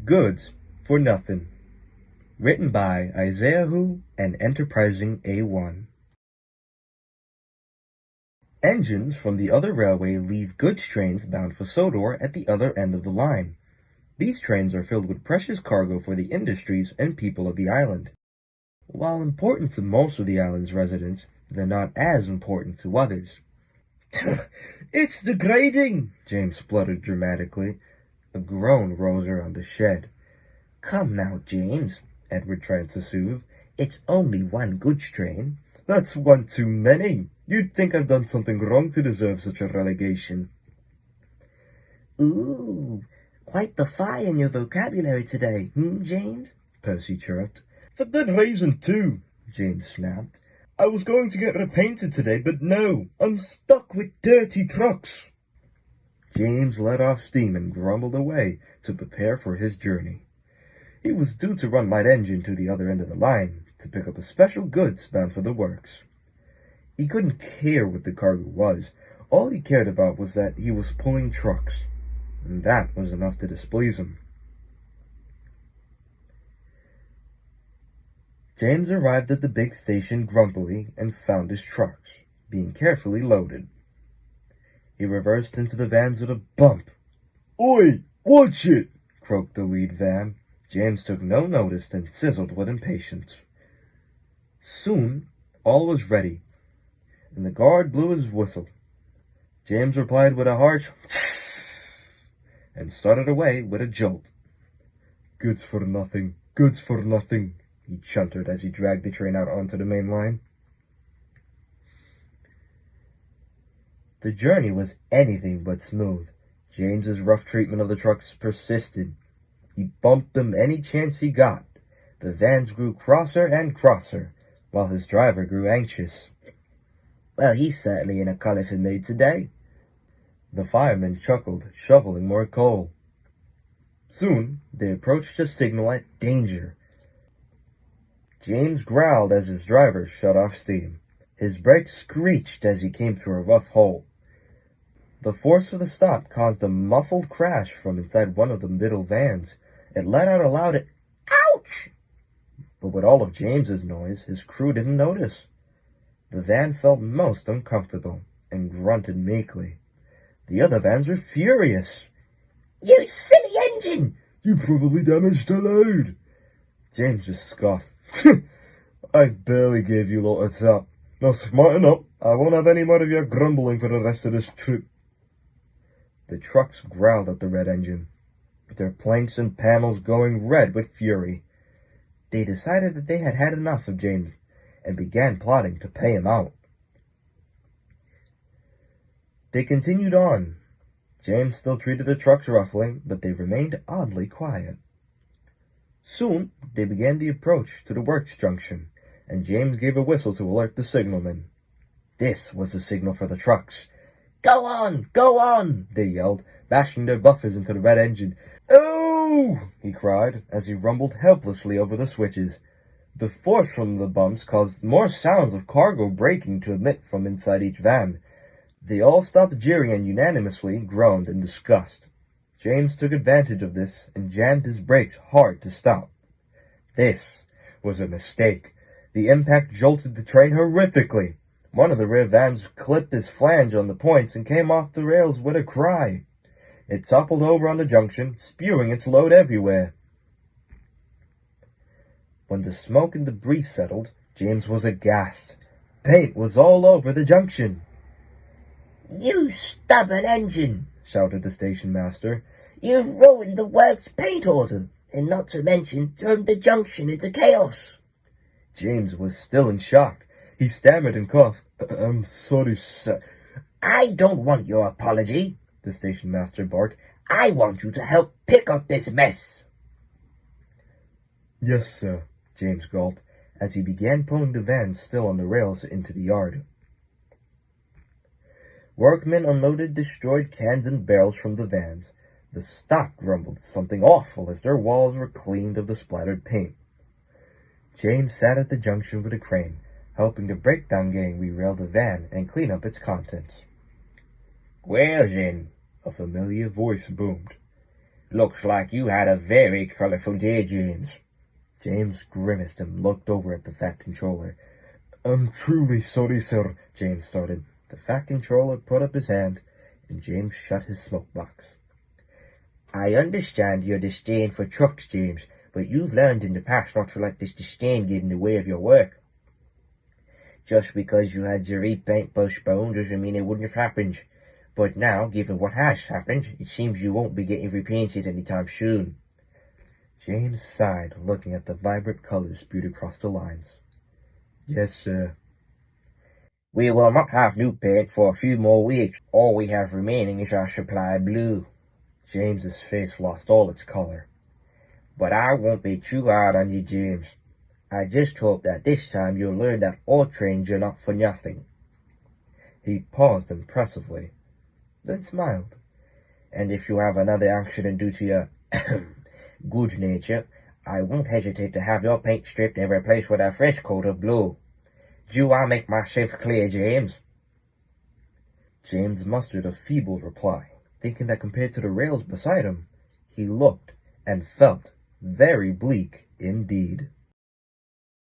Goods for Nothing. Written by Isaiah Hu and Enterprising A1. Engines from the other railway leave goods trains bound for Sodor at the other end of the line. These trains are filled with precious cargo for the industries and people of the island. While important to most of the island's residents, they're not as important to others. "It's degrading," James spluttered dramatically. A groan rose around the shed. "Come now, James," Edward tried to soothe. "It's only one goods train." "That's one too many. You'd think I've done something wrong to deserve such a relegation." "Ooh, quite the fire in your vocabulary today, James?" Percy chirped. "For good reason, too," James snapped. "I was going to get repainted today, but no, I'm stuck with dirty trucks." James let off steam and grumbled away to prepare for his journey. He was due to run light engine to the other end of the line to pick up a special goods bound for the works. He couldn't care what the cargo was. All he cared about was that he was pulling trucks, and that was enough to displease him. James arrived at the big station grumpily and found his trucks being carefully loaded. He reversed into the vans with a bump. "Oi, watch it!" croaked the lead van. James took no notice and sizzled with impatience. Soon all was ready, and the guard blew his whistle. James replied with a harsh and started away with a jolt. "Goods for nothing, goods for nothing," he chuntered as he dragged the train out onto the main line. The journey was anything but smooth. James's rough treatment of the trucks persisted. He bumped them any chance he got. The vans grew crosser and crosser, while his driver grew anxious. "Well, he's certainly in a colourful mood today." The fireman chuckled, shoveling more coal. Soon they approached a signal at danger. James growled as his driver shut off steam. His brakes screeched as he came through a rough hole. The force of the stop caused a muffled crash from inside one of the middle vans. It let out a loud "ouch!" But with all of James's noise, his crew didn't notice. The van felt most uncomfortable and grunted meekly. The other vans were furious. "You silly engine! You probably damaged the load." James just scoffed. "I've barely gave you lot a tap. Now smarten up. I won't have any more of your grumbling for the rest of this trip." The trucks growled at the red engine, their planks and panels going red with fury. They decided that they had had enough of James and began plotting to pay him out. They continued on. James still treated the trucks roughly, but they remained oddly quiet. Soon they began the approach to the works junction, and James gave a whistle to alert the signalman. This was the signal for the trucks. "Go on," they yelled, bashing their buffers into the red engine. "Oh!" he cried as he rumbled helplessly over the switches. The force from the bumps caused more sounds of cargo breaking to emit from inside each van. They all stopped jeering and unanimously groaned in disgust. James took advantage of this and jammed his brakes hard to stop. This was a mistake. The impact jolted the train horrifically. One of the rear vans clipped his flange on the points and came off the rails with a cry. It toppled over on the junction, spewing its load everywhere. When the smoke and debris settled, James was aghast. Paint was all over the junction. "You stubborn engine!" shouted the station master. "You've ruined the works paint order, and not to mention thrown the junction into chaos." James was still in shock. He stammered and coughed. "I'm sorry, sir." "I don't want your apology," the station master barked. "I want you to help pick up this mess." "Yes, sir," James gulped, as he began pulling the van still on the rails into the yard. Workmen unloaded destroyed cans and barrels from the vans. The stock grumbled something awful as their walls were cleaned of the splattered paint. James sat at the junction with a crane, helping the breakdown gang re-rail the van and clean up its contents. "Well then," a familiar voice boomed. Looks like you had a very colorful day, James. James grimaced and looked over at the Fat Controller. I'm truly sorry, sir, James started. The Fat Controller put up his hand, and James shut his smoke box. I understand your disdain for trucks, James, but you've learned in the past not to let this disdain get in the way of your work. Just because you had your repaint postponed doesn't mean it wouldn't have happened. But now, given what has happened, it seems you won't be getting repainted anytime soon. James sighed, looking at the vibrant colors spewed across the lines. Yes, sir. We will not have new paint for a few more weeks. All we have remaining is our supply of blue. James's face lost all its color. But I won't be too hard on you, James. I just hope that this time you'll learn that all trains are not for nothing. He paused impressively, then smiled. And if you have another accident due to your good nature, I won't hesitate to have your paint stripped and replaced with a fresh coat of blue. Do I make myself clear, James? James mustered a feeble reply, thinking that compared to the rails beside him, he looked and felt very bleak indeed.